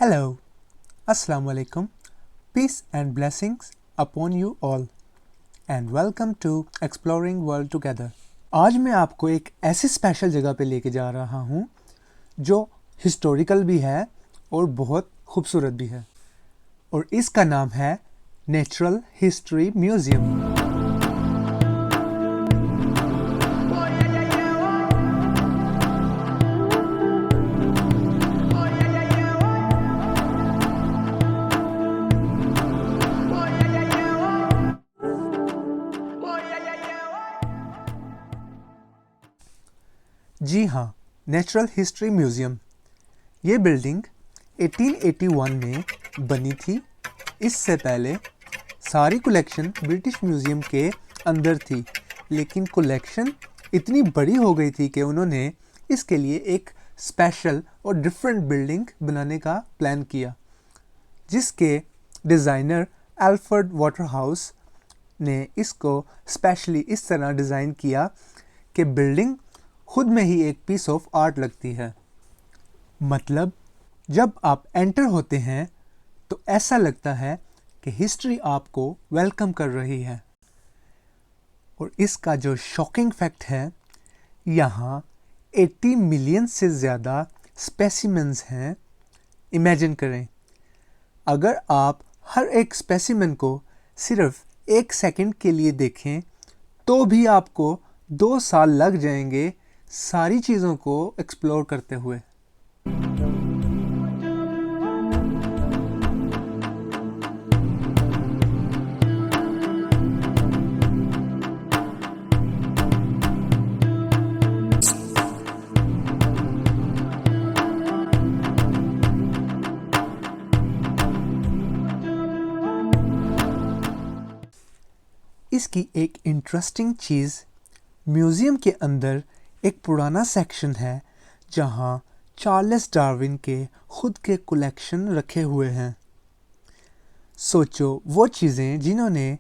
Hello, Assalamu alaikum, peace and blessings upon you all and welcome to Exploring World Together। आज मैं आपको एक ऐसी स्पेशल जगह पे लेके जा रहा हूँ जो हिस्टोरिकल भी है और बहुत खूबसूरत भी है और इसका नाम है नेचुरल हिस्ट्री म्यूज़ियम। जी हाँ, नेचुरल हिस्ट्री म्यूज़ियम। ये बिल्डिंग 1881 में बनी थी। इससे पहले सारी कलेक्शन ब्रिटिश म्यूज़ियम के अंदर थी, लेकिन कलेक्शन इतनी बड़ी हो गई थी कि उन्होंने इसके लिए एक स्पेशल और डिफरेंट बिल्डिंग बनाने का प्लान किया, जिसके डिज़ाइनर अल्फ्रेड वाटरहाउस ने इसको स्पेशली इस तरह डिज़ाइन किया कि बिल्डिंग खुद में ही एक पीस ऑफ आर्ट लगती है। मतलब जब आप एंटर होते हैं तो ऐसा लगता है कि हिस्ट्री आपको वेलकम कर रही है। और इसका जो शॉकिंग फैक्ट है, यहाँ 80 मिलियन से ज़्यादा स्पेसिमेंस हैं। इमेजिन करें, अगर आप हर एक स्पेसिमेन को सिर्फ 1 सेकंड के लिए देखें तो भी आपको 2 साल लग जाएंगे सारी चीज़ों को एक्सप्लोर करते हुए। इसकी एक इंटरेस्टिंग चीज़, म्यूज़ियम के अंदर एक पुराना सेक्शन है जहां चार्ल्स डार्विन के खुद के कलेक्शन रखे हुए हैं। सोचो, वो चीज़ें जिन्होंने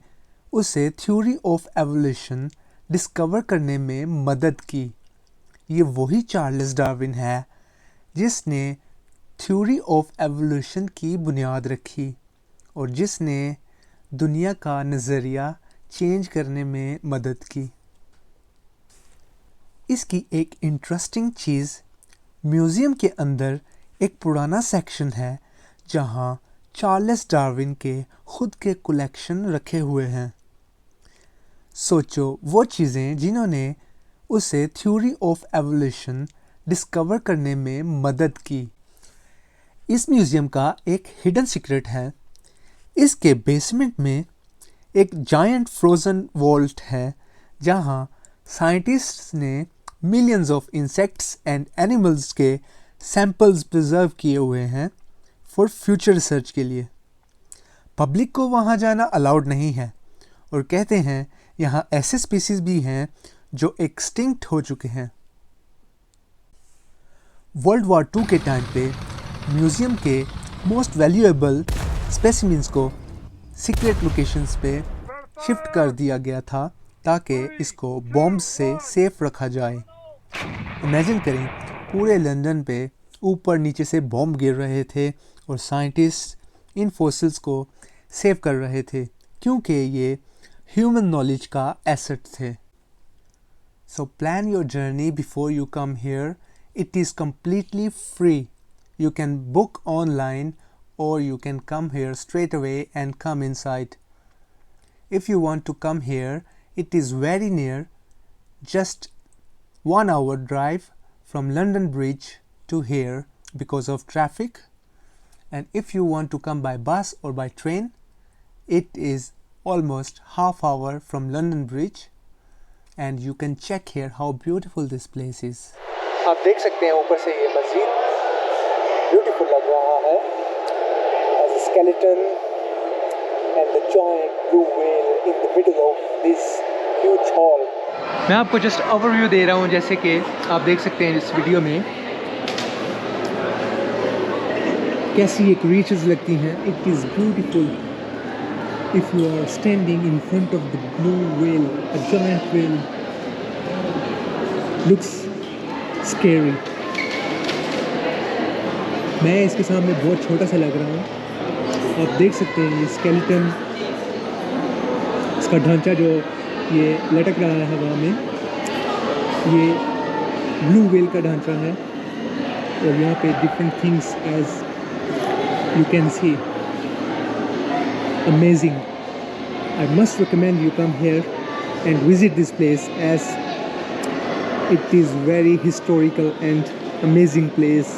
उसे थ्योरी ऑफ एवोल्यूशन डिस्कवर करने में मदद की। ये वही चार्ल्स डार्विन है जिसने थ्योरी ऑफ एवोल्यूशन की बुनियाद रखी और जिसने दुनिया का नज़रिया चेंज करने में मदद की। इसकी एक इंटरेस्टिंग चीज़, म्यूज़ियम के अंदर एक पुराना सेक्शन है जहां चार्ल्स डार्विन के खुद के कलेक्शन रखे हुए हैं। सोचो, वो चीज़ें जिन्होंने उसे थ्योरी ऑफ एवोल्यूशन डिस्कवर करने में मदद की। इस म्यूज़ियम का एक हिडन सीक्रेट है। इसके बेसमेंट में एक जायंट फ्रोज़न वॉल्ट है जहां साइंटिस्ट्स ने millions of insects and animals के सैंपल्स प्रिजर्व किए हुए हैं फॉर फ्यूचर रिसर्च के लिए। पब्लिक को वहां जाना अलाउड नहीं है और कहते हैं यहाँ ऐसे स्पीसीज भी हैं जो एक्सटिंक्ट हो चुके हैं। वर्ल्ड वॉर 2 के टाइम पे म्यूज़ियम के मोस्ट वैल्यूएबल स्पेसिमेंस को सीक्रेट लोकेशंस पे शिफ्ट कर दिया गया था ताकि इसको बॉम्ब्स से सेफ रखा जाए। इमेजिन करें, पूरे लंदन पे ऊपर नीचे से बॉम्ब गिर रहे थे और साइंटिस्ट इन फॉसिल्स को सेव कर रहे थे क्योंकि ये ह्यूमन नॉलेज का एसेट थे। So plan your journey before you come here. It is completely free. You can book online or you can come here straight away and come inside. If you want to come here, it is very near, just 1 hour drive from London Bridge to here because of traffic. And if you want to come by bus or by train, it is almost half hour from London Bridge and you can check here how beautiful this place is. आप देख सकते हैं ऊपर से ये मस्जिद beautiful लग रहा है। As a skeleton and the giant blue whale in the middle of this huge hall. मैं आपको जस्ट ओवरव्यू दे रहा हूँ, जैसे कि आप देख सकते हैं इस वीडियो में कैसी एक रीचेस लगती हैं। It is beautiful. If you are standing in front of the blue whale, a giant whale, looks scary. मैं इसके सामने बहुत छोटा सा लग रहा हूँ। आप देख सकते हैं ये स्केलेटन, इसका ढांचा जो ये लटक रहा है हवा में, ये ब्लू व्हेल का ढांचा है। और यहाँ पे different things as you can see, amazing. I must recommend you come here and visit this place as it is very historical and amazing place.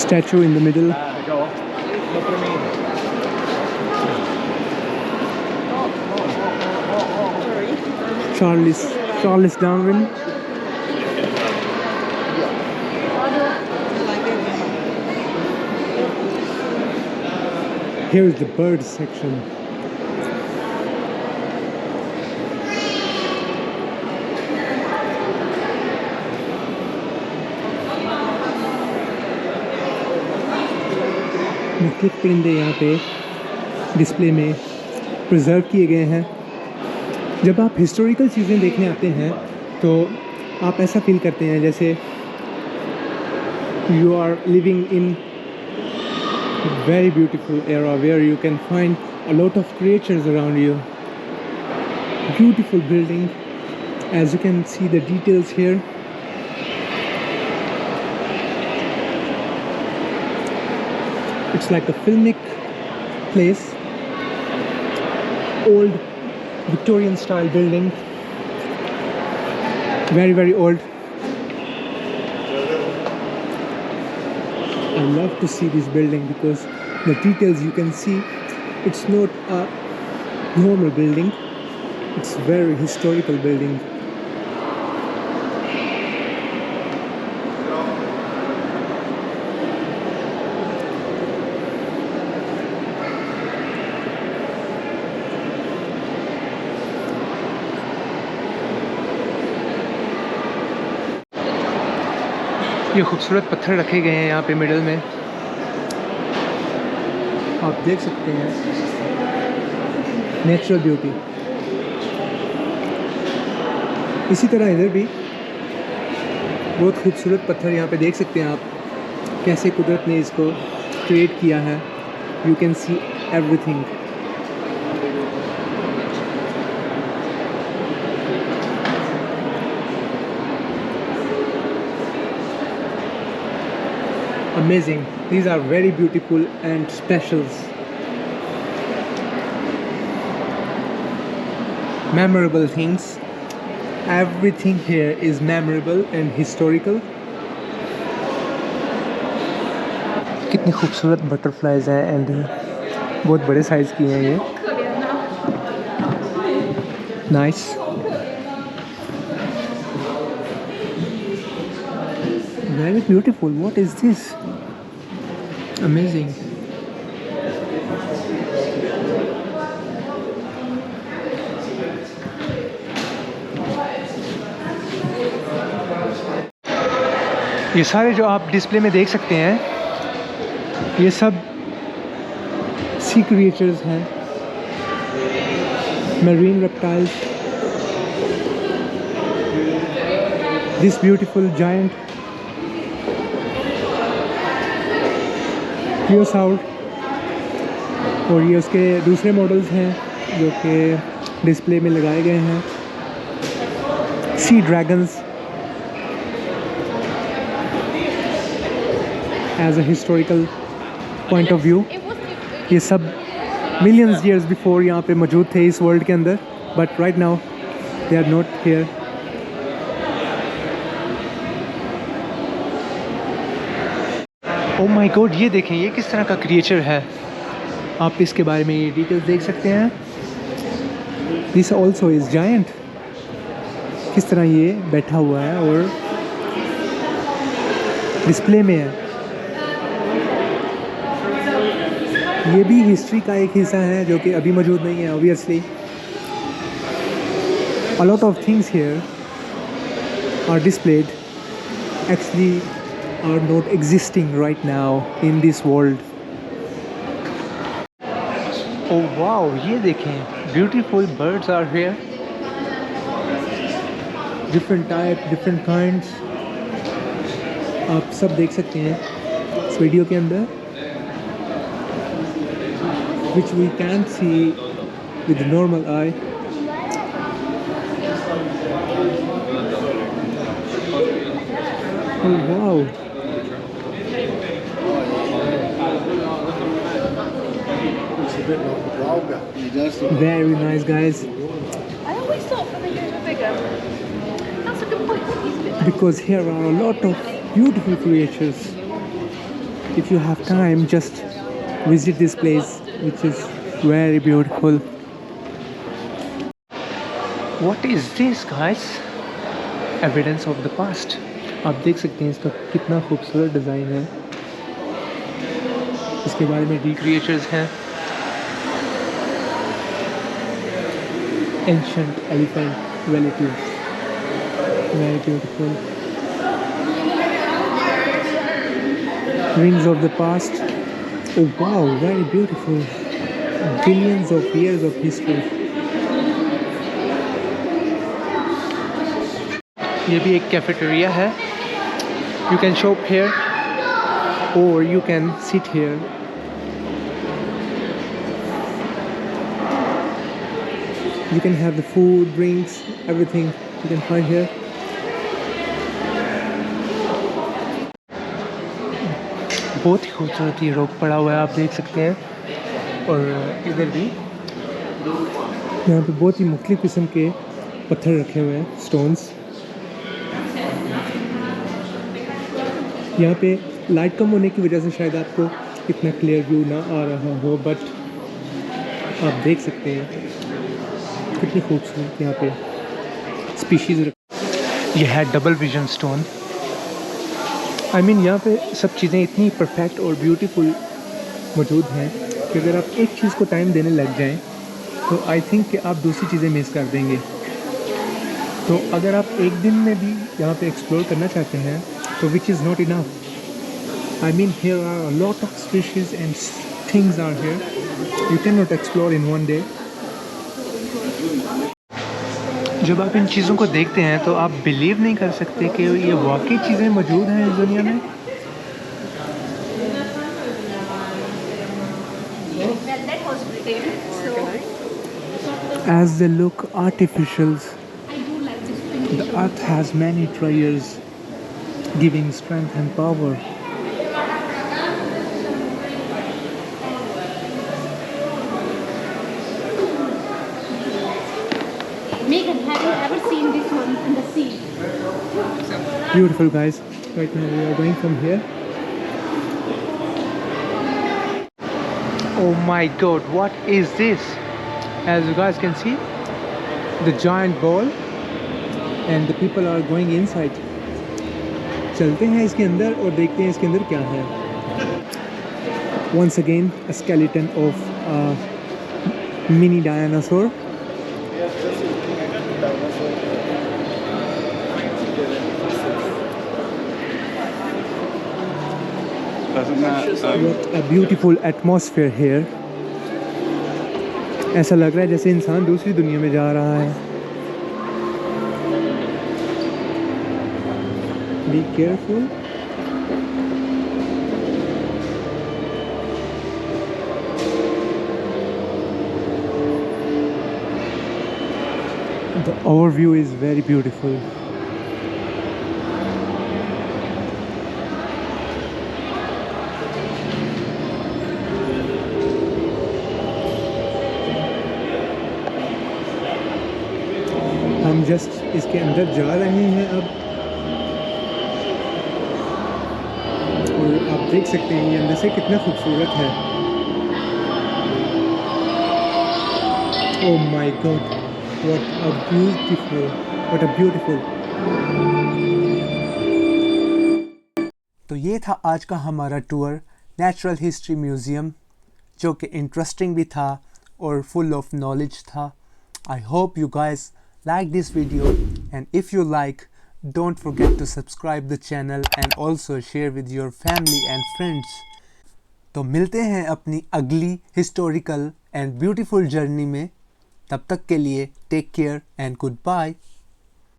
Statue in the middle. Charles Darwin. Here is the birds section. मुख्तलिफ परिंदे यहाँ पे display में preserve किए गए हैं। जब आप हिस्टोरिकल चीज़ें देखने आते हैं तो आप ऐसा फील करते हैं जैसे you are living in very beautiful era where you can find a lot of creatures around you. Beautiful building, as you can see the details here. It's like a filmic place. Old Victorian style building, very old. I love to see this building because the details you can see, it's not a normal building, it's very historical building. ये खूबसूरत पत्थर रखे गए हैं यहाँ पे middle में, आप देख सकते हैं नेचुरल ब्यूटी। इसी तरह इधर भी बहुत खूबसूरत पत्थर यहाँ पे देख सकते हैं आप, कैसे कुदरत ने इसको क्रिएट किया है। You can see everything. Amazing. These are very beautiful and specials. Memorable things. Everything here is memorable and historical. कितनी खूबसूरत बटरफ्लाइज हैं एंड बहुत बड़े साइज की हैं ये। Nice. Very beautiful. What is this? Amazing. ये सारे जो आप डिस्प्ले में देख सकते हैं, ये सब सी क्रिएचर्स हैं, marine reptiles. This beautiful giant प्लियोसाउर, और ये उसके दूसरे मॉडल्स हैं जो कि डिस्प्ले में लगाए गए हैं। Sea dragons as a historical point of view, ये सब मिलियंस ईयर्स बिफोर यहाँ पे मौजूद थे इस वर्ल्ड के अंदर, but right now they are not here. Oh my god, ये देखें ये किस तरह का क्रिएचर है। आप इसके बारे में ये डिटेल्स देख सकते हैं। This also is giant. किस तरह ये बैठा हुआ है और डिस्प्ले में है। ये भी हिस्ट्री का एक हिस्सा है जो कि अभी मौजूद नहीं है obviously. A lot of things here are displayed actually are not existing right now in this world. Oh wow, ये देखें, beautiful birds are here. Different type, different kinds आप सब देख सकते हैं इस वीडियो के अंदर, which we can see with normal eye. Oh wow, very nice guys. I always thought when they get bigger. That's a good point. He's a bit Because here are a lot of beautiful creatures. If you have time, just visit this place, which is very beautiful. What is this, guys? Evidence of the past. आप देख सकते हैं इसका कितना खूबसूरत design है. इसके बारे में रिक्रिएचर्स हैं. Ancient elephant relatives. Very beautiful. Rings of the past. Oh wow, very beautiful. Billions of years of history. ये भी एक कैफेटेरिया है. You can shop here or you can sit here. You can have the food, drinks, everything you can find here. बहुत ही खूबसूरत ये rock पड़ा हुआ है, आप देख सकते हैं. और इधर भी यहाँ पे बहुत ही मुख्तलिफ किस्म के पत्थर रखे हुए हैं, स्टोन्स. यहाँ पे लाइट कम होने की वजह से शायद आपको इतना क्लियर व्यू ना आ रहा हो, बट आप देख सकते हैं कितनी खूबसूरत यहाँ पे स्पीशीज़. ये है double vision stone. I mean यहाँ पे सब चीज़ें इतनी परफेक्ट और ब्यूटीफुल मौजूद हैं कि अगर आप एक चीज़ को टाइम देने लग जाएं तो आई थिंक कि आप दूसरी चीज़ें मिस कर देंगे. तो अगर आप एक दिन में भी यहाँ पे एक्सप्लोर करना चाहते हैं तो which is not enough. I mean here are a lot of species and things are here. You can not explore in one day. जब आप इन चीज़ों को देखते हैं तो आप बिलीव नहीं कर सकते कि ये वाकई चीज़ें मौजूद हैं इस दुनिया में. well, that was pretend. So As they look artificials, I do like this thing. the earth has many treasures giving strength and power. Megan, have you ever seen this one in the sea? Beautiful guys. Right now we are going from here. Oh my god, what is this? As you guys can see, the giant ball and the people are going inside. चलते हैं इसके अंदर और देखते हैं इसके अंदर क्या है. Once again, a skeleton of a mini dinosaur. What a beautiful atmosphere here. ऐसा लग रहा है जैसे इंसान दूसरी दुनिया में जा रहा है. Be careful. The overview is very beautiful. हम जस्ट इसके अंदर जा रहे हैं अब, और आप देख सकते हैं ये अंदर से कितना खूबसूरत है. Oh my God, what a beautiful. तो ये था आज का हमारा टूर नेचुरल हिस्ट्री म्यूज़ियम, जो कि इंटरेस्टिंग भी था और फुल ऑफ नॉलेज था. I hope you guys like this video, and if you like, don't forget to subscribe the channel and also share with your family and friends. तो मिलते हैं अपनी अगली हिस्टोरिकल एंड ब्यूटीफुल जर्नी में. तब तक के लिए take care and good bye.